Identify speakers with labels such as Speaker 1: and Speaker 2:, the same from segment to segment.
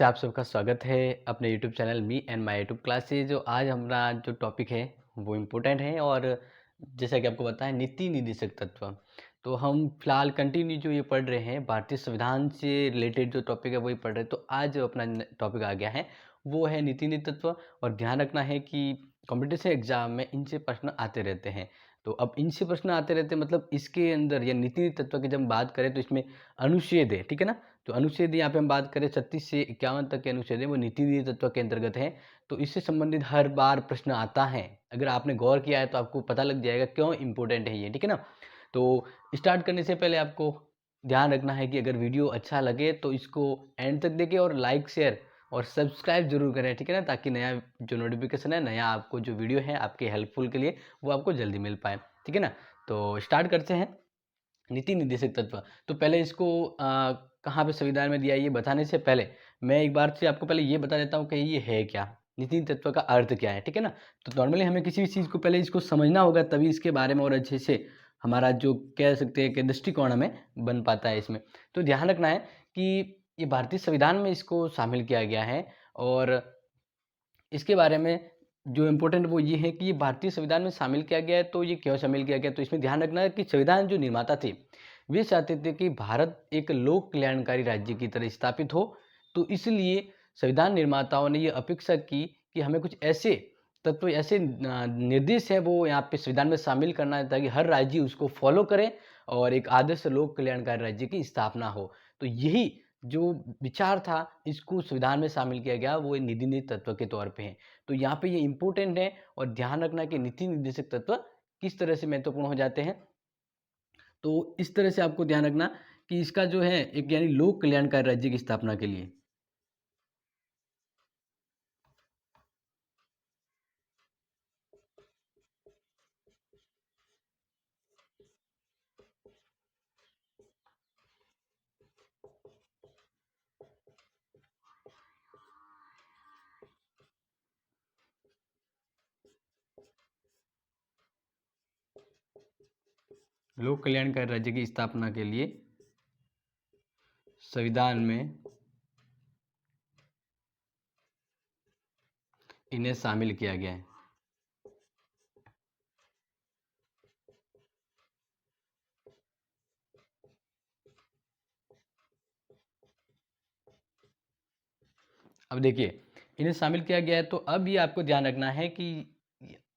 Speaker 1: आप सबका स्वागत है अपने YouTube channel me and my YouTube classes. जो आज हमारा जो टॉपिक है वो इम्पोर्टेंट है और जैसा कि आपको पता है नीति निर्देशक तत्व। तो हम फिलहाल कंटिन्यू जो ये पढ़ रहे हैं भारतीय संविधान से रिलेटेड जो टॉपिक है वही पढ़ रहे हैं। तो आज जो अपना टॉपिक आ गया है वो है नीति निर्देशक तत्व। और ध्यान रखना है कि कॉम्पिटिटिव एग्जाम में इनसे प्रश्न आते रहते हैं। तो अब इनसे प्रश्न आते रहते हैं मतलब इसके अंदर या नीति तत्व की जब हम बात करें तो इसमें अनुच्छेद है, ठीक है ना। तो अनुच्छेद यहाँ पे हम बात करें 36 से 51 तक के अनुच्छेद है वो नीति निर्देशक तत्व के अंतर्गत है। तो इससे संबंधित हर बार प्रश्न आता है। अगर आपने गौर किया है तो आपको पता लग जाएगा क्यों इम्पोर्टेंट है ये, ठीक है ना। तो स्टार्ट करने से पहले आपको ध्यान रखना है कि अगर वीडियो अच्छा लगे तो इसको एंड तक देखें और लाइक शेयर और सब्सक्राइब जरूर करें, ठीक है ना, ताकि नया जो नोटिफिकेशन है, नया आपको जो वीडियो है आपके हेल्पफुल के लिए वो आपको जल्दी मिल पाए, ठीक है ना। तो स्टार्ट करते हैं नीति निर्देशक तत्व। तो पहले इसको कहाँ पे संविधान में दिया है ये बताने से पहले मैं एक बार से आपको पहले ये बता देता हूँ कि ये है क्या, नीति तत्व का अर्थ क्या है, ठीक है ना। तो नॉर्मली हमें किसी भी चीज़ को पहले इसको समझना होगा तभी इसके बारे में और अच्छे से हमारा जो कह सकते हैं कि दृष्टिकोण हमें बन पाता है इसमें। तो ध्यान रखना है कि ये भारतीय संविधान में इसको शामिल किया गया है और इसके बारे में जो इम्पोर्टेंट वो ये है कि ये भारतीय संविधान में शामिल किया गया है। तो ये क्यों शामिल किया गया, तो इसमें ध्यान रखना है कि संविधान जो निर्माता थे वे चाहते थे कि भारत एक लोक कल्याणकारी राज्य की तरह स्थापित हो। तो इसलिए संविधान निर्माताओं ने ये अपेक्षा की कि हमें कुछ ऐसे तत्व, ऐसे निर्देश है वो यहाँ पे संविधान में शामिल करना है ताकि हर राज्य उसको फॉलो करे और एक आदर्श लोक कल्याणकारी राज्य की स्थापना हो। तो यही जो विचार था इसको संविधान में शामिल किया गया वो नीति निर्देशक तत्व के तौर पे है। तो यहाँ पे ये इम्पोर्टेंट है और ध्यान रखना कि नीति निर्देशक तत्व किस तरह से महत्वपूर्ण हो जाते हैं। तो इस तरह से आपको ध्यान रखना कि इसका जो है एक यानी लोक कल्याणकारी राज्य की स्थापना के लिए लोक कल्याणकारी राज्य की स्थापना के लिए संविधान में इन्हें शामिल किया गया है। अब देखिए इन्हें शामिल किया गया है तो अब ये आपको ध्यान रखना है कि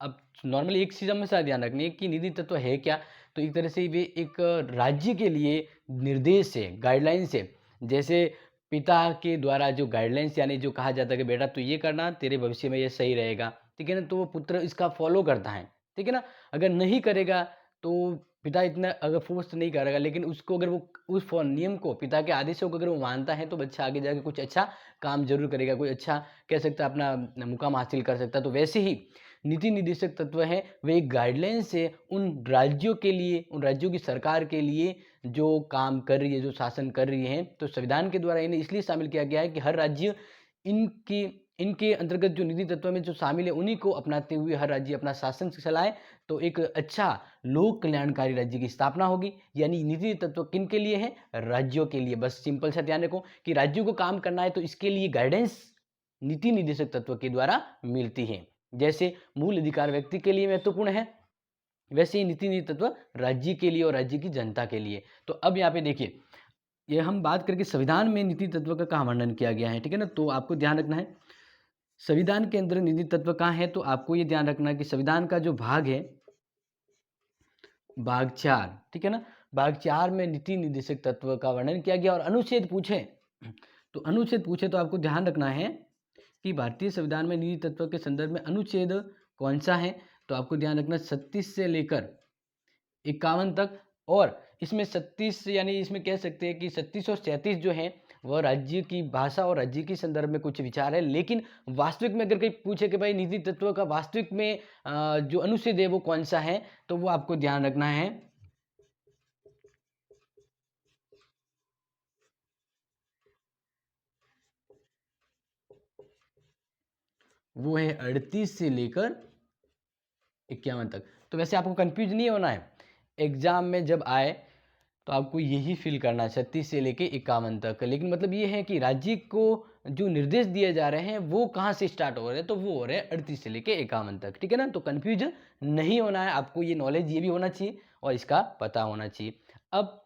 Speaker 1: अब नॉर्मली एक चीज़ हमेशा ध्यान रखनी है कि निधि तत्व है क्या। तो एक तरह से वे एक राज्य के लिए निर्देश है, गाइडलाइंस है। जैसे पिता के द्वारा जो गाइडलाइंस यानी जो कहा जाता है कि बेटा तू ये करना तेरे भविष्य में ये सही रहेगा, ठीक है ना। तो वो पुत्र इसका फॉलो करता है, ठीक है ना। अगर नहीं करेगा तो पिता इतना अगर फोर्स नहीं करेगा लेकिन उसको अगर वो उस नियम को, पिता के आदेशों को अगर वो मानता है तो बच्चा आगे जाके कुछ अच्छा काम जरूर करेगा, कोई अच्छा कह सकता है अपना मुकाम हासिल कर सकता है। तो वैसे ही नीति निर्देशक तत्व है वे एक गाइडलाइंस है उन राज्यों के लिए, उन राज्यों की सरकार के लिए जो काम कर रही है, जो शासन कर रही है। तो संविधान के द्वारा इन्हें इसलिए शामिल किया गया है कि हर राज्य इनकी इनके अंतर्गत जो निधि तत्व में जो शामिल है उन्हीं को अपनाते हुए हर राज्य अपना शासन चलाए। तो एक अच्छा लोक कल्याणकारी राज्य की स्थापना होगी। यानी निधि तत्व किन के लिए है, राज्यों के लिए। बस सिंपल सा ध्यान रखो कि राज्यों को काम करना है तो इसके लिए गाइडेंस नीति निर्देशक तत्व के द्वारा मिलती है। जैसे मूल अधिकार व्यक्ति के लिए महत्वपूर्ण है वैसे ही नीति निर्देशक तत्व राज्य के लिए और राज्य की जनता के लिए। तो अब यहाँ पे देखिए ये हम बात करके संविधान में नीति तत्व का कहाँ वर्णन किया गया है, ठीक है ना। तो आपको ध्यान रखना है संविधान के अंदर निधि तत्व कहाँ है। तो आपको ये ध्यान रखना है कि संविधान का जो भाग है भाग 4, ठीक है ना। भाग 4 में नीति निर्देशक तत्व का वर्णन किया गया और अनुच्छेद पूछे तो अनुच्छेद पूछे तो आपको ध्यान रखना है कि भारतीय संविधान में निधि तत्व के संदर्भ में अनुच्छेद कौन सा है। तो आपको ध्यान रखना 36 से लेकर 51 तक। और इसमें 36 यानी इसमें कह सकते हैं कि 36 और 37 जो है वह राज्य की भाषा और राज्य के संदर्भ में कुछ विचार है। लेकिन वास्तविक में अगर कोई पूछे कि भाई निधि तत्व का वास्तविक में जो अनुच्छेद है वो कौन सा है तो वो आपको ध्यान रखना है वो है 38 से लेकर 51 तक। तो वैसे आपको कंफ्यूज नहीं होना है, एग्जाम में जब आए तो आपको यही फिल करना है 36 से लेके 51 तक। लेकिन मतलब ये है कि राज्य को जो निर्देश दिए जा रहे हैं वो कहाँ से स्टार्ट हो रहे हैं, तो वो हो रहे हैं 38 से लेके 51 तक, ठीक है ना। तो कन्फ्यूज नहीं होना है आपको, ये नॉलेज ये भी होना चाहिए और इसका पता होना चाहिए। अब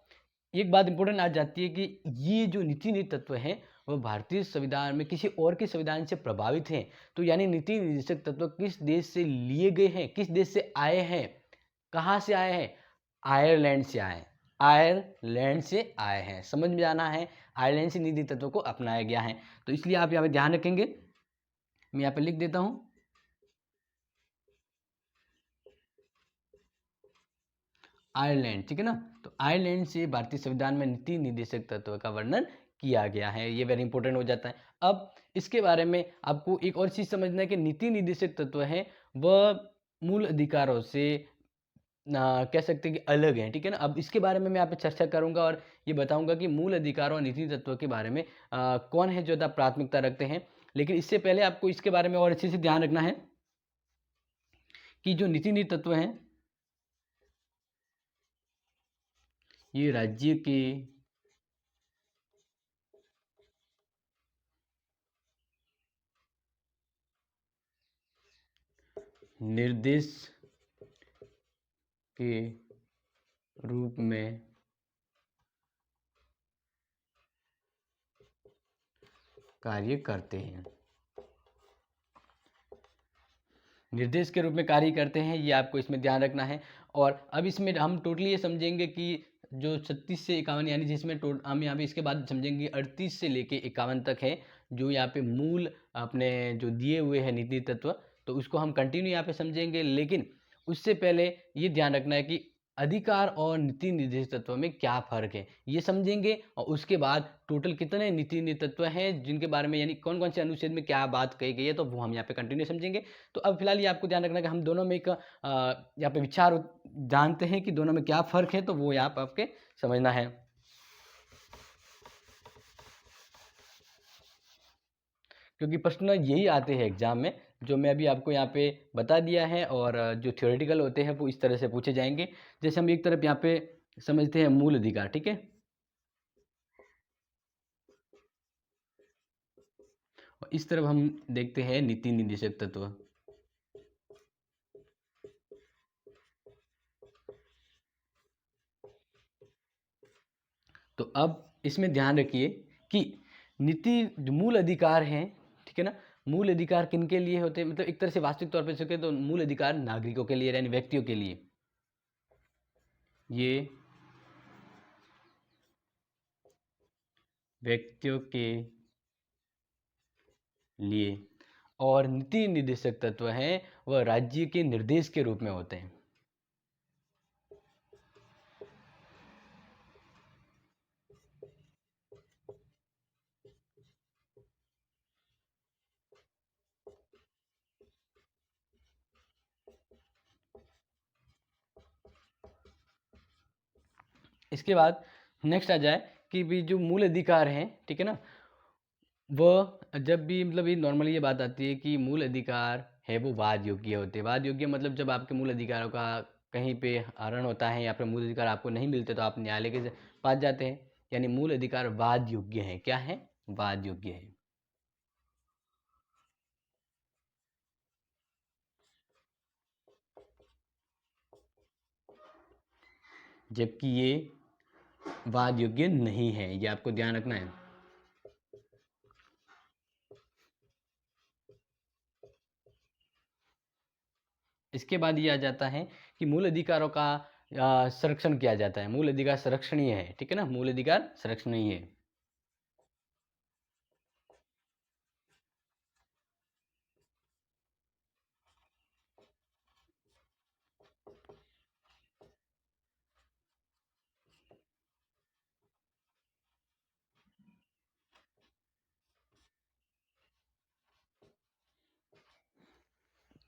Speaker 1: एक बात इंपॉर्टेंट आ जाती है कि ये जो नीति निर्देशक तत्व हैं वो भारतीय संविधान में किसी और के संविधान से प्रभावित हैं। तो यानी नीति निर्देशक तत्व किस देश से लिए गए हैं, किस देश से आए हैं, कहाँ से आए हैं, आयरलैंड से आए हैं, आयरलैंड से आए हैं, समझ में आना है। आयरलैंड से नीति तत्व को अपनाया गया है, तो इसलिए आप यहाँ पे ध्यान रखेंगे। मैं यहाँ पे लिख देता हूँ आयरलैंड, ठीक है ना। तो आयरलैंड से भारतीय संविधान में नीति निर्देशक तत्व का वर्णन किया गया है, ये वेरी इंपॉर्टेंट हो जाता है। अब इसके बारे में आपको एक और चीज समझना है कि नीति निर्देशक तत्व है वह मूल अधिकारों से कह सकते हैं कि अलग है, ठीक है ना। अब इसके बारे में मैं यहाँ पे चर्चा करूंगा और ये बताऊंगा कि मूल अधिकारों और नीति तत्व के बारे में कौन है जो ज़्यादा प्राथमिकता रखते हैं। लेकिन इससे पहले आपको इसके बारे में और अच्छे से ध्यान रखना है कि जो नीति तत्व हैं ये राज्य के निर्देश के रूप में कार्य करते हैं, निर्देश के रूप में कार्य करते हैं, ये आपको इसमें ध्यान रखना है। और अब इसमें हम टोटली ये समझेंगे कि जो 36 से 51 यानी जिसमें हम यहाँ पे इसके बाद समझेंगे 38 से लेके 51 तक है जो यहाँ पे मूल अपने जो दिए हुए हैं नीति तत्व, तो उसको हम कंटिन्यू यहाँ पे समझेंगे। लेकिन उससे पहले ये ध्यान रखना है कि अधिकार और नीति निर्देश तत्व में क्या फर्क है ये समझेंगे, और उसके बाद टोटल कितने नीति तत्व हैं जिनके बारे में यानी कौन कौन से अनुच्छेद में क्या बात कही गई है, तो वो हम यहाँ पे कंटिन्यू समझेंगे। तो अब फिलहाल ये आपको ध्यान रखना है कि हम दोनों में एक यहाँ पे विचार जानते हैं कि दोनों में क्या फर्क है, तो वो यहाँ पे आपके समझना है। क्योंकि प्रश्न यही आते हैं एग्जाम में, जो मैं अभी आपको यहाँ पे बता दिया है, और जो थ्योरेटिकल होते हैं वो इस तरह से पूछे जाएंगे। जैसे हम एक तरफ यहाँ पे समझते हैं मूल अधिकार, ठीक है, और इस तरफ हम देखते हैं नीति निर्देशक तत्व। तो अब इसमें ध्यान रखिए कि नीति जो मूल अधिकार हैं, ठीक है ना, मूल अधिकार किनके लिए होते हैं, मतलब एक तरह से वास्तविक तौर पे सके तो मूल अधिकार नागरिकों के लिए यानी व्यक्तियों के लिए, ये व्यक्तियों के लिए, और नीति निर्देशक तत्व हैं वह राज्य के निर्देश के रूप में होते हैं। इसके बाद नेक्स्ट आ जाए कि भी जो मूल अधिकार हैं, ठीक है ना, वह जब भी मतलब ये नॉर्मली ये बात आती है कि मूल अधिकार है वो वाद योग्य होते हैं। वाद योग्य मतलब जब आपके मूल अधिकारों का कहीं पे हरण होता है या फिर मूल अधिकार आपको नहीं मिलते तो आप न्यायालय के पास जाते हैं, यानी मूल अधिकार वाद योग्य है। क्या है? वाद योग्य है। जबकि ये वाद योग्य नहीं है, ये आपको ध्यान रखना है। इसके बाद ये आ जाता है कि मूल अधिकारों का संरक्षण किया जाता है। मूल अधिकार संरक्षणीय है, ठीक है ना, मूल अधिकार संरक्षणीय है।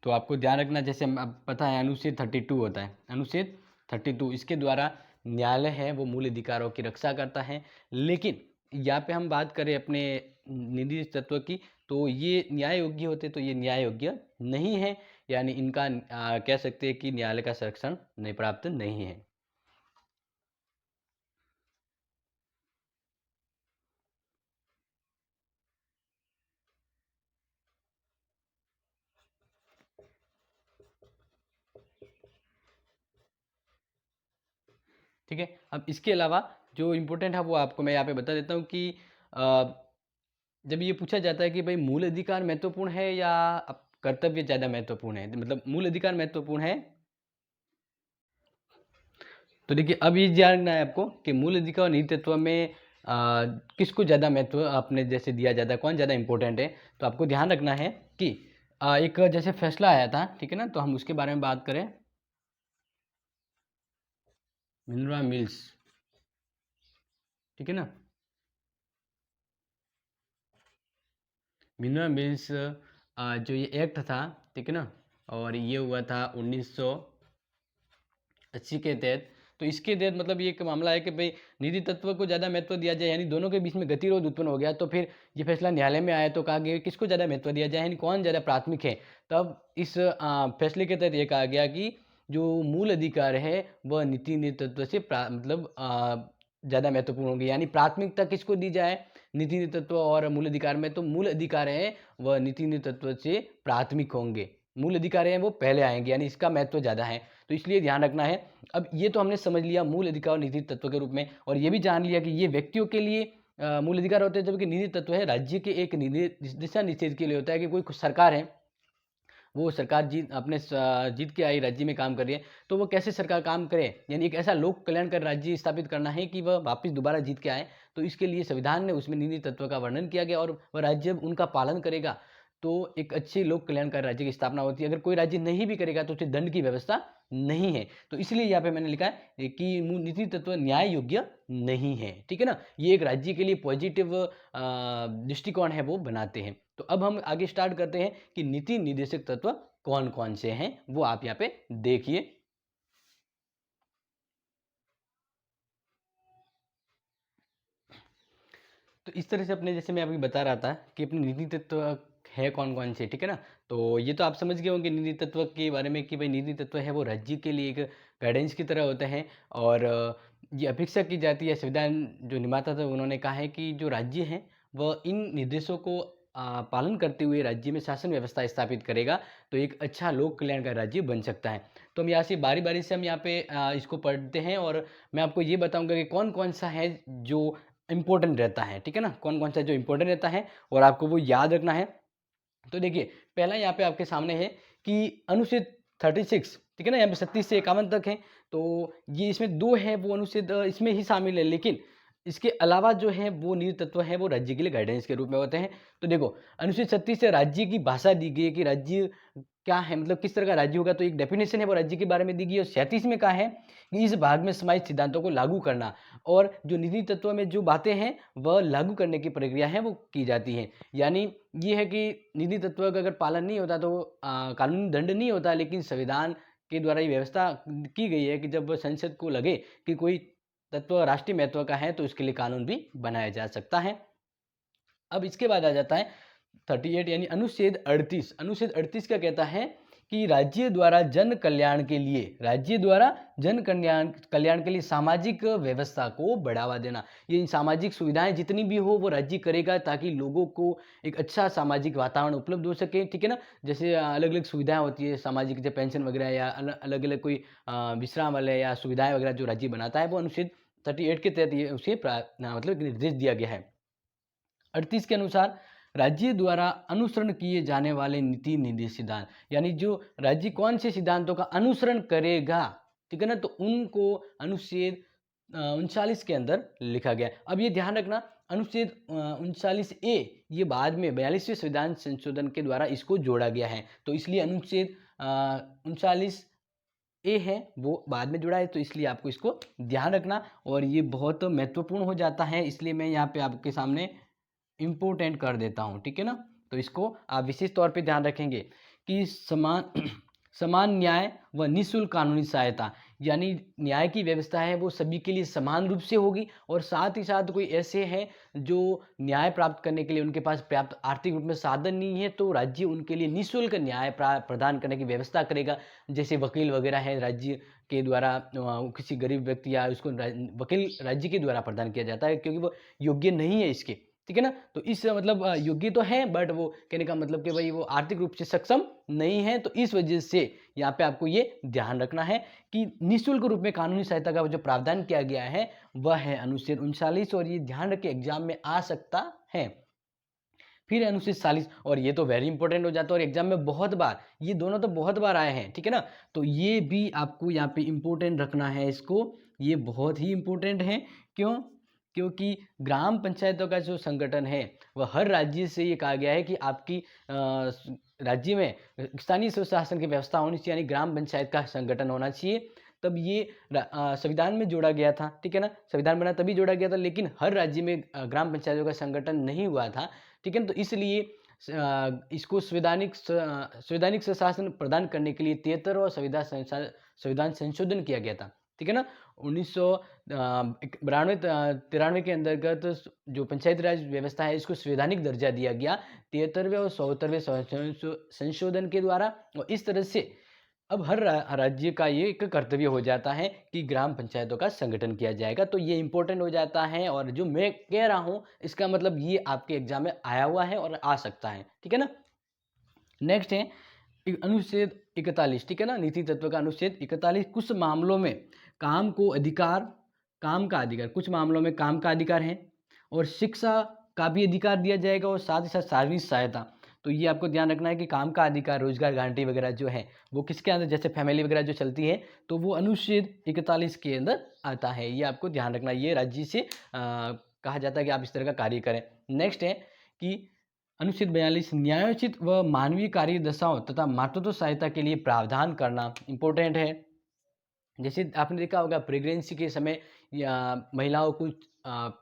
Speaker 1: तो आपको ध्यान रखना, जैसे अब पता है अनुच्छेद 32 होता है, अनुच्छेद 32 इसके द्वारा न्यायालय है वो मूल अधिकारों की रक्षा करता है। लेकिन यहाँ पे हम बात करें अपने निधि तत्व की, तो ये न्याय योग्य होते, तो ये न्याय योग्य नहीं है, यानी इनका कह सकते हैं कि न्यायालय का संरक्षण नहीं प्राप्त नहीं है। ठीक है। अब इसके अलावा जो इम्पोर्टेंट है वो आपको मैं यहाँ पे बता देता हूँ कि जब ये पूछा जाता है कि भाई मूल अधिकार महत्वपूर्ण है या कर्तव्य ज़्यादा महत्वपूर्ण है, मतलब मूल अधिकार महत्वपूर्ण है, तो देखिए अब ये जानना है आपको कि मूल अधिकार और निहित तत्व में किसको ज़्यादा महत्व आपने जैसे दिया जाता है, कौन ज़्यादा इम्पोर्टेंट है। तो आपको ध्यान रखना है कि एक जैसे फैसला आया था, ठीक है ना, तो हम उसके बारे में बात करें। मिनरल मिल्स, ठीक है ना, मिनरल मिल्स जो ये एक्ट था, ठीक है ना, और ये हुआ था 1980 के तहत। तो इसके तहत मतलब ये एक मामला है कि भाई निधि तत्व को ज़्यादा महत्व दिया जाए, यानी दोनों के बीच में गतिरोध उत्पन्न हो गया। तो फिर ये फैसला न्यायालय में आया तो कहा गया किसको ज़्यादा महत्व दिया जाए, यानी कौन ज़्यादा प्राथमिक है। तब इस फैसले के तहत ये कहा गया कि जो मूल अधिकार है वह निधि तत्व से मतलब ज़्यादा महत्वपूर्ण होंगे, यानी प्राथमिकता किसको दी जाए, निधि तत्व और मूल अधिकार में। तो मूल अधिकार है वह निधि तत्व से प्राथमिक होंगे, मूल अधिकार हैं वो पहले आएंगे, यानी इसका महत्व ज़्यादा है। तो इसलिए ध्यान रखना है। अब ये तो हमने समझ लिया मूल अधिकार और निधि तत्व के रूप में, और ये भी जान लिया कि ये व्यक्तियों के लिए मूल अधिकार होते हैं, जबकि निधि तत्व है राज्य के एक दिशा निषेध के लिए होता है कि कोई सरकार है, वो सरकार जीत के आई राज्य में काम कर रही है, तो वो कैसे सरकार काम करे, यानी एक ऐसा लोक कल्याणकारी राज्य स्थापित करना है कि वह वापस दोबारा जीत के आए। तो इसके लिए संविधान ने उसमें निधि तत्व का वर्णन किया गया, और वह राज्य उनका पालन करेगा तो एक अच्छे लोक कल्याणकारी राज्य की स्थापना होती है। अगर कोई राज्य नहीं भी करेगा तो उसे दंड की व्यवस्था नहीं है। तो इसलिए यहाँ पे मैंने लिखा है कि निधि तत्व न्याय योग्य नहीं है, ठीक है ना। ये एक राज्य के लिए पॉजिटिव दृष्टिकोण है वो बनाते हैं। तो अब हम आगे स्टार्ट करते हैं कि नीति निर्देशक तत्व कौन कौन से हैं, वो आप यहाँ पे देखिए। तो इस तरह से अपने जैसे मैं अभी बता रहा था कि अपने निधि तत्व है कौन कौन से, ठीक है ना। तो ये तो आप समझ गए होंगे निधि तत्व के बारे में कि भाई निधि तत्व है वो राज्य के लिए एक गाइडेंस की तरह होते हैं, और ये अपेक्षा की जाती है, संविधान जो निर्माता था उन्होंने कहा है कि जो राज्य है वह इन निर्देशों को पालन करते हुए राज्य में शासन व्यवस्था स्थापित करेगा, तो एक अच्छा लोक कल्याण का राज्य बन सकता है। तो हम यहाँ से बारी बारी से हम यहाँ पे इसको पढ़ते हैं, और मैं आपको ये बताऊंगा कि कौन कौन सा है जो इम्पोर्टेंट रहता है, ठीक है ना, कौन कौन सा जो इम्पोर्टेंट रहता है और आपको वो याद रखना है। तो देखिए पहला यहाँ पे आपके सामने है कि अनुच्छेद 36, ठीक है ना, यहाँ पे 36 से 51 तक है। तो ये इसमें दो है वो अनुच्छेद इसमें ही शामिल है, लेकिन इसके अलावा जो है वो निधि तत्व है वो राज्य के लिए गाइडेंस के रूप में होते हैं। तो देखो अनुच्छेद 36 से राज्य की भाषा दी गई है कि राज्य क्या है, मतलब किस तरह का राज्य होगा, तो एक डेफिनेशन है वो राज्य के बारे में दी गई है। और 37 में कहा है कि इस भाग में समाहित सिद्धांतों को लागू करना, और जो निधि तत्व में जो बातें हैं वह लागू करने की प्रक्रिया है वो की जाती है। यानी ये है कि निधि तत्व का अगर पालन नहीं होता तो कानूनी दंड नहीं होता, लेकिन संविधान के द्वारा ये व्यवस्था की गई है कि जब संसद को लगे कि कोई तत्व राष्ट्रीय महत्व का है तो उसके लिए कानून भी बनाया जा सकता है। अब इसके बाद आ जाता है 38 यानी अनुच्छेद 38। अनुच्छेद 38 क्या कहता है कि राज्य द्वारा जन कल्याण के लिए, राज्य द्वारा जन कल्याण कल्याण के लिए सामाजिक व्यवस्था को बढ़ावा देना। ये सामाजिक सुविधाएं जितनी भी हो वो राज्य करेगा ताकि लोगों को एक अच्छा सामाजिक वातावरण उपलब्ध हो सके, ठीक है ना। जैसे अलग अलग सुविधाएं होती है सामाजिक, जैसे पेंशन वगैरह या अलग अलग कोई विश्राम वाले या सुविधाएं वगैरह जो राज्य बनाता है वो अनुच्छेद 38 के तहत ये उसे मतलब निर्देश दिया गया है। 38 के अनुसार राज्य द्वारा अनुसरण किए जाने वाले नीति निर्देश सिद्धांत, यानी जो राज्य कौन से सिद्धांतों का अनुसरण करेगा, ठीक है ना, तो उनको अनुच्छेद 39 के अंदर लिखा गया। अब ये ध्यान रखना अनुच्छेद 39A ये बाद में 42वें संविधान संशोधन के द्वारा इसको जोड़ा गया है, तो इसलिए अनुच्छेद 39A है वो बाद में जुड़ा है, तो इसलिए आपको इसको ध्यान रखना, और ये बहुत महत्वपूर्ण हो जाता है, इसलिए मैं यहाँ पे आपके सामने इम्पोर्टेंट कर देता हूँ, ठीक है ना। तो इसको आप विशेष तौर पे ध्यान रखेंगे कि समान समान न्याय व निःशुल्क कानूनी सहायता, यानी न्याय की व्यवस्था है वो सभी के लिए समान रूप से होगी, और साथ ही साथ कोई ऐसे हैं जो न्याय प्राप्त करने के लिए उनके पास पर्याप्त आर्थिक रूप में साधन नहीं है, तो राज्य उनके लिए निःशुल्क न्याय प्रदान करने की व्यवस्था करेगा। जैसे वकील वगैरह है राज्य के द्वारा किसी गरीब व्यक्ति या उसको वकील राज्य के द्वारा प्रदान किया जाता है, क्योंकि वो योग्य नहीं है इसके, ठीक है ना। तो इस मतलब योग्य तो है, बट वो कहने का मतलब कि भाई वो आर्थिक रूप से सक्षम नहीं है। तो इस वजह से यहाँ पे आपको ये ध्यान रखना है कि निःशुल्क रूप में कानूनी सहायता का जो प्रावधान किया गया है वह है अनुच्छेद 39, और ये ध्यान रख के एग्जाम में आ सकता है। फिर अनुच्छेद 40, और ये तो वेरी इंपॉर्टेंट हो जाता है और एग्जाम में बहुत बार, ये दोनों तो बहुत बार आए हैं, ठीक है ना। तो ये भी आपको यहाँ पे इंपॉर्टेंट रखना है इसको, ये बहुत ही इंपॉर्टेंट है। क्यों? क्योंकि ग्राम पंचायतों का जो संगठन है वह हर राज्य से ये कहा गया है कि आपकी राज्य में स्थानीय स्वशासन की व्यवस्था होनी चाहिए, यानी ग्राम पंचायत का संगठन होना चाहिए। तब ये संविधान में जोड़ा गया था, ठीक है ना। संविधान बना तभी जोड़ा गया था, लेकिन हर राज्य में ग्राम पंचायतों का संगठन नहीं हुआ था, ठीक है ना। तो इसलिए इसको संवैधानिक स्वशासन प्रदान करने के लिए 73वां संविधान संशोधन किया गया था, ठीक है ना। 1992 93 के अंतर्गत जो पंचायती राज व्यवस्था है इसको संवैधानिक दर्जा दिया गया 73वें और 74वें संशोधन के द्वारा। और इस तरह से अब हर राज्य का ये एक कर्तव्य हो जाता है कि ग्राम पंचायतों का संगठन किया जाएगा। तो ये इंपॉर्टेंट हो जाता है, और जो मैं कह रहा हूँ इसका मतलब ये आपके एग्जाम में आया हुआ है और आ सकता है, ठीक है ना। नेक्स्ट है अनुच्छेद 41, ठीक है ना। नीति तत्व का अनुच्छेद 41, कुछ मामलों में काम का अधिकार, कुछ मामलों में काम का अधिकार है और शिक्षा का भी अधिकार दिया जाएगा, और साथ ही साथ सार्वजनिक सहायता। तो ये आपको ध्यान रखना है कि काम का अधिकार, रोजगार गारंटी वगैरह जो है वो किसके अंदर, जैसे फैमिली वगैरह जो चलती है तो वो अनुच्छेद 41 के अंदर आता है। ये आपको ध्यान रखना है, ये राज्य से कहा जाता है कि आप इस तरह का कार्य करें। नेक्स्ट है कि अनुच्छेद 42, न्यायोचित व मानवीय कार्य दशाओं तथा मातृत्व सहायता के लिए प्रावधान करना इंपॉर्टेंट है। जैसे आपने देखा होगा प्रेगनेंसी के समय या महिलाओं को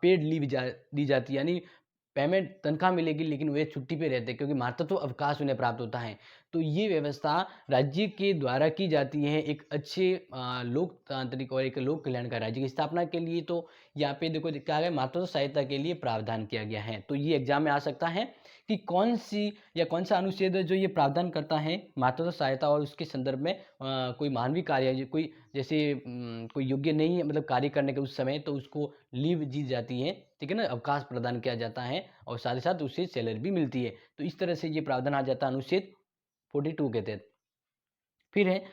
Speaker 1: पेड लीव दी जाती है, यानी पेमेंट तनख्वाह मिलेगी लेकिन वे छुट्टी पे रहते हैं क्योंकि मातृत्व अवकाश उन्हें प्राप्त होता है। तो ये व्यवस्था राज्य के द्वारा की जाती है एक अच्छे लोकतांत्रिक और एक लोक कल्याणकारी राज्य की स्थापना के लिए। तो यहाँ पे देखो क्या है, मातृत्व सहायता के लिए प्रावधान किया गया है। तो ये एग्जाम में आ सकता है कि कौन सी या कौन सा अनुच्छेद है जो ये प्रावधान करता है मातृत्व सहायता, और उसके संदर्भ में कोई मानवीय कार्य, कोई जैसे कोई योग्य नहीं है मतलब कार्य करने के उस समय, तो उसको लीव दी जाती है, ठीक है ना, अवकाश प्रदान किया जाता है और साथ ही साथ उसे सैलरी भी मिलती है। तो इस तरह से ये प्रावधान आ जाता है अनुच्छेद 42 के तहत। फिर है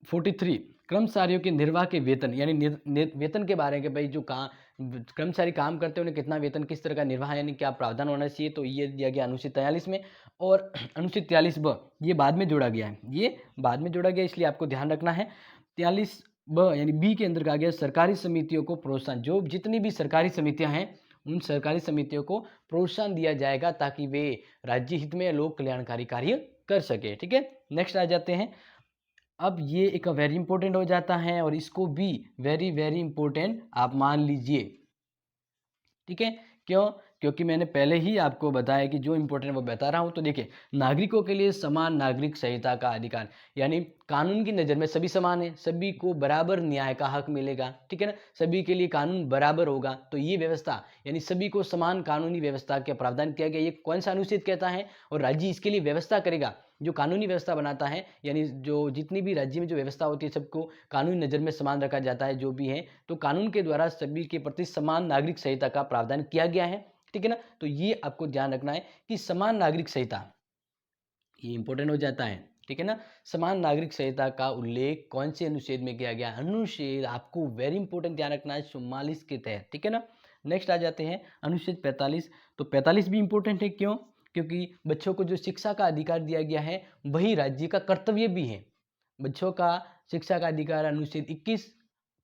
Speaker 1: 43, कर्मचारियों के निर्वाह के वेतन, यानी वेतन के बारे में, भाई जो कर्मचारी काम करते हैं उन्हें कितना वेतन, किस तरह का निर्वाह, यानी क्या प्रावधान होना चाहिए। तो ये दिया गया अनुच्छेद 43 में। और अनुच्छेद 43 ये बाद में जोड़ा गया है, ये बाद में जोड़ा गया, इसलिए आपको ध्यान रखना है। 43 यानी बी के अंदर कहा गया सरकारी समितियों को प्रोत्साहन, जो जितनी भी सरकारी समितियां हैं उन सरकारी समितियों को प्रोत्साहन दिया जाएगा ताकि वे राज्य हित में लोक कल्याणकारी कार्य कर सके, ठीक है। नेक्स्ट आ जाते हैं, अब ये एक वेरी इंपॉर्टेंट हो जाता है और इसको भी वेरी वेरी इंपॉर्टेंट आप मान लीजिए, ठीक है। क्यों? क्योंकि मैंने पहले ही आपको बताया कि जो इंपॉर्टेंट वो बता रहा हूँ। तो देखिए, नागरिकों के लिए समान नागरिक संहिता का अधिकार, यानी कानून की नज़र में सभी समान है, सभी को बराबर न्याय का हक मिलेगा, ठीक है ना, सभी के लिए कानून बराबर होगा। तो ये व्यवस्था यानी सभी को समान कानूनी व्यवस्था का प्रावधान किया गया, ये कौन सा अनुच्छेद कहता है, और राज्य इसके लिए व्यवस्था करेगा, जो कानूनी व्यवस्था बनाता है, यानी जो जितनी भी राज्य में जो व्यवस्था होती है सबको कानूनी नज़र में समान रखा जाता है जो भी है। तो कानून के द्वारा सभी के प्रति समान नागरिक संहिता का प्रावधान किया गया है, ठीक है ना। तो ये आपको ध्यान रखना है कि समान नागरिक संहिता, ये इंपॉर्टेंट हो जाता है, ठीक है ना। समान नागरिक संहिता का उल्लेख कौन से अनुच्छेद में किया गया, अनुच्छेद आपको वेरी इंपॉर्टेंट ध्यान रखना है 44 के तहत, ठीक है ना। नेक्स्ट आ जाते हैं अनुच्छेद 45। तो 45 भी इंपॉर्टेंट है, क्यों? क्योंकि बच्चों को जो शिक्षा का अधिकार दिया गया है वही राज्य का कर्तव्य भी है। बच्चों का शिक्षा का अधिकार अनुच्छेद 21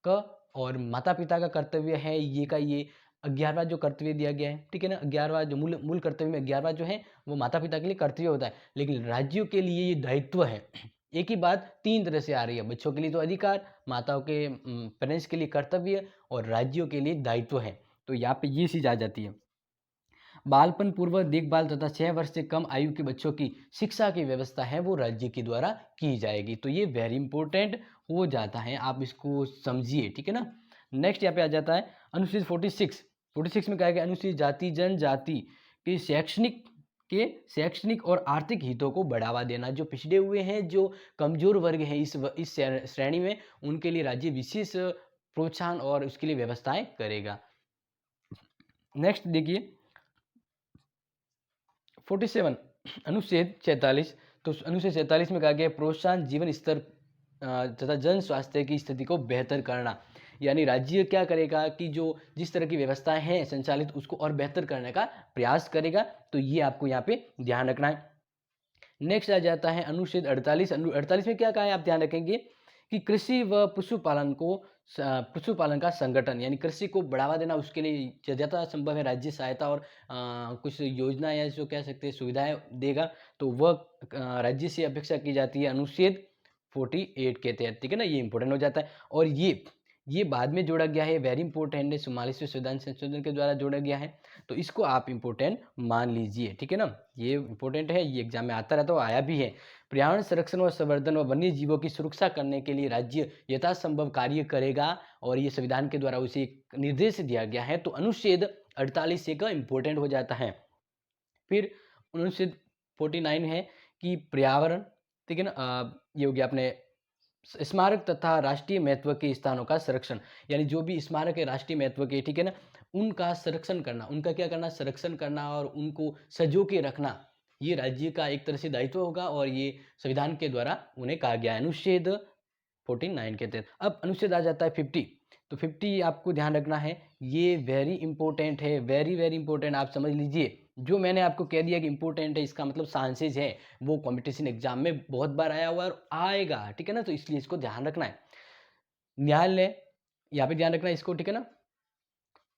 Speaker 1: का, और माता पिता का कर्तव्य है ये का ये 11वां जो कर्तव्य दिया गया है, ठीक है ना। 11वां जो मूल कर्तव्य में 11वां जो है वो माता पिता के लिए कर्तव्य होता है, लेकिन राज्यों के लिए ये दायित्व है। एक ही बात तीन तरह से आ रही है, बच्चों के लिए तो अधिकार, माताओं के पेरेंट्स के लिए कर्तव्य, और राज्यों के लिए दायित्व है। तो यहाँ पे ये चीज आ जाती है। बालपन पूर्व देखभाल तथा 6 वर्ष से कम आयु के बच्चों की शिक्षा की व्यवस्था है वो राज्य के द्वारा की जाएगी। तो ये वेरी इंपॉर्टेंट हो जाता है, आप इसको समझिए, ठीक है ना। नेक्स्ट यहाँ पे आ जाता है अनुच्छेद 46 में कहा गया अनुसूचित जाति जनजाति के शैक्षणिक और आर्थिक हितों को बढ़ावा देना, जो पिछड़े हुए हैं, जो कमजोर वर्ग हैं इस श्रेणी में, उनके लिए राज्य विशेष प्रोत्साहन और उसके लिए व्यवस्थाएं करेगा। नेक्स्ट देखिए 47 अनुच्छेद 46। तो अनुच्छेद 47 में कहा गया है, प्रोत्साहन जीवन स्तर तथा जन स्वास्थ्य की स्थिति को बेहतर करना। यानी राज्य क्या करेगा कि जो जिस तरह की व्यवस्थाएं हैं संचालित उसको और बेहतर करने का प्रयास करेगा। तो ये आपको यहाँ पे ध्यान रखना है। नेक्स्ट आ जाता है अनुच्छेद 48। 48 में क्या कहा है आप ध्यान रखेंगे कि कृषि व पशुपालन का संगठन, यानी कृषि को बढ़ावा देना, उसके लिए ज़्यादा संभव है राज्य सहायता और कुछ योजना या जो कह सकते हैं सुविधाएं देगा। तो वह राज्य से अपेक्षा की जाती है अनुच्छेद 48 के तहत, ठीक है ना। ये इंपॉर्टेंट हो जाता है। और ये बाद में जोड़ा गया है, वेरी इंपॉर्टेंट है, 44वें संविधान संशोधन के द्वारा जोड़ा गया है। तो इसको आप इंपॉर्टेंट मान लीजिए, ठीक है ना। ये इंपॉर्टेंट है, ये एग्जाम में आता रहता है, आया भी है। पर्यावरण संरक्षण और संवर्धन और वन्य जीवों की सुरक्षा करने के लिए राज्य यथासंभव कार्य करेगा, और ये संविधान के द्वारा उसे एक निर्देश दिया गया है। तो अनुच्छेद 48 एक इंपॉर्टेंट हो जाता है। फिर अनुच्छेद 49 है कि पर्यावरण, ठीक है ना, ये हो गया अपने स्मारक तथा राष्ट्रीय महत्व के स्थानों का संरक्षण। यानी जो भी स्मारक है राष्ट्रीय महत्व के, ठीक है ना, उनका संरक्षण करना, उनका क्या करना, संरक्षण करना और उनको सजो के रखना, ये राज्य का एक तरह से दायित्व होगा, और ये संविधान के द्वारा उन्हें कहा गया है अनुच्छेद 49 के तहत। अब अनुच्छेद आ जाता है 50। तो 50 आपको ध्यान रखना है, ये वेरी इंपॉर्टेंट है, वेरी वेरी इंपॉर्टेंट, आप समझ लीजिए। जो मैंने आपको कह दिया कि इंपॉर्टेंट है, इसका मतलब चांसेज है, वो कंपटीशन एग्जाम में बहुत बार आया हुआ है और आएगा, ठीक है ना। तो इसलिए इसको ध्यान रखना है। न्यायालय, यहाँ पे ध्यान रखना है इसको, ठीक है ना।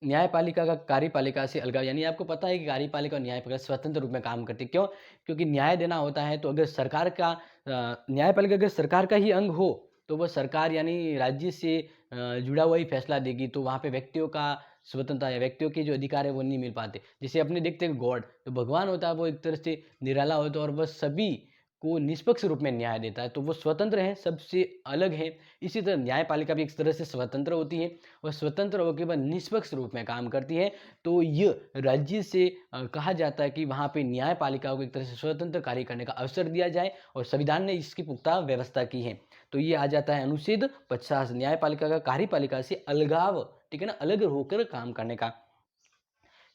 Speaker 1: न्यायपालिका का कार्यपालिका से अलगाव, यानी आपको पता है कि कार्यपालिका और न्यायपालिका स्वतंत्र रूप में काम करती है। क्यों? क्योंकि न्याय देना होता है, तो अगर सरकार का न्यायपालिका अगर सरकार का ही अंग हो, तो वह सरकार यानी राज्य से जुड़ा हुआ ही फैसला देगी, तो वहाँ पे व्यक्तियों का स्वतंत्रता या व्यक्तियों के जो अधिकार है वो नहीं मिल पाते। जैसे अपने देखते हैं गॉड, तो भगवान होता है, वो एक तरह से निराला होता है और वह सभी को निष्पक्ष रूप में न्याय देता है, तो वो स्वतंत्र है, सबसे अलग है। इसी तरह न्यायपालिका भी एक तरह से स्वतंत्र होती है, वह स्वतंत्र होकर वह निष्पक्ष रूप में काम करती है। तो ये राज्य से कहा जाता है कि वहाँ पे न्यायपालिका को एक तरह से स्वतंत्र कार्य करने का अवसर दिया जाए, और संविधान ने इसकी पुख्ता व्यवस्था की है। तो ये आ जाता है अनुच्छेद 50, न्यायपालिका का कार्यपालिका से अलगाव, ठीक है ना, अलग होकर काम करने का।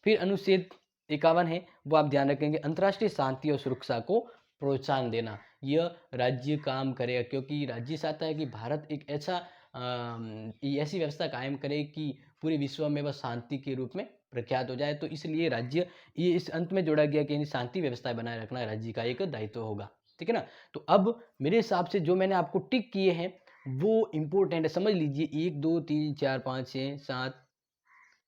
Speaker 1: फिर अनुच्छेद 51 है, वो आप ध्यान रखेंगे, अंतर्राष्ट्रीय शांति और सुरक्षा को प्रोत्साहन देना। यह राज्य काम करेगा, क्योंकि राज्य चाहता है कि भारत एक ऐसी व्यवस्था कायम करे कि पूरे विश्व में वह शांति के रूप में प्रख्यात हो जाए। तो इसलिए राज्य, ये इस अंत में जोड़ा गया कि शांति व्यवस्था बनाए रखना राज्य का एक दायित्व होगा, ठीक है ना। तो अब मेरे हिसाब से जो मैंने आपको टिक किए हैं वो इंपॉर्टेंट है, समझ लीजिए। 1 2 3 4 5 6 7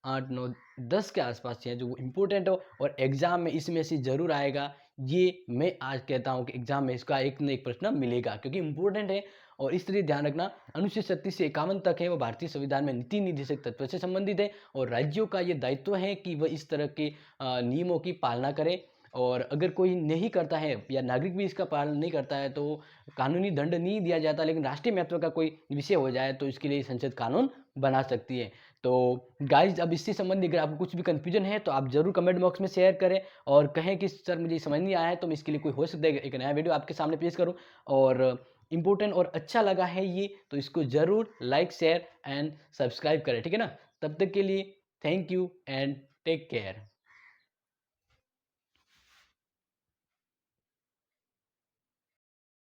Speaker 1: 8 9 10 के आसपास चाहिए जो इम्पोर्टेंट हो, और एग्जाम में इसमें से जरूर आएगा। ये मैं आज कहता हूँ कि एग्जाम में इसका एक न एक प्रश्न मिलेगा, क्योंकि इम्पोर्टेंट है। और इसलिए ध्यान रखना, अनुच्छेद 36 से 51 तक है वो भारतीय संविधान में नीति निर्देशक तत्व से संबंधित है, और राज्यों का ये दायित्व है कि वह इस तरह के नियमों की पालना करे। और अगर कोई नहीं करता है या नागरिक भी इसका पालन नहीं करता है, तो कानूनी दंड नहीं दिया जाता, लेकिन राष्ट्रीय महत्व का कोई विषय हो जाए तो इसके लिए संसद कानून बना सकती है। तो गाइज, अब इससे संबंधित अगर आपको कुछ भी कंफ्यूजन है तो आप जरूर कमेंट बॉक्स में शेयर करें, और कहें कि सर मुझे समझ नहीं आया है, तो मैं इसके लिए कोई हो सकता है एक नया वीडियो आपके सामने पेश करूं। और इंपॉर्टेंट और अच्छा लगा है ये, तो इसको जरूर लाइक शेयर एंड सब्सक्राइब करें, ठीक है ना। तब तक के लिए thank you and take care.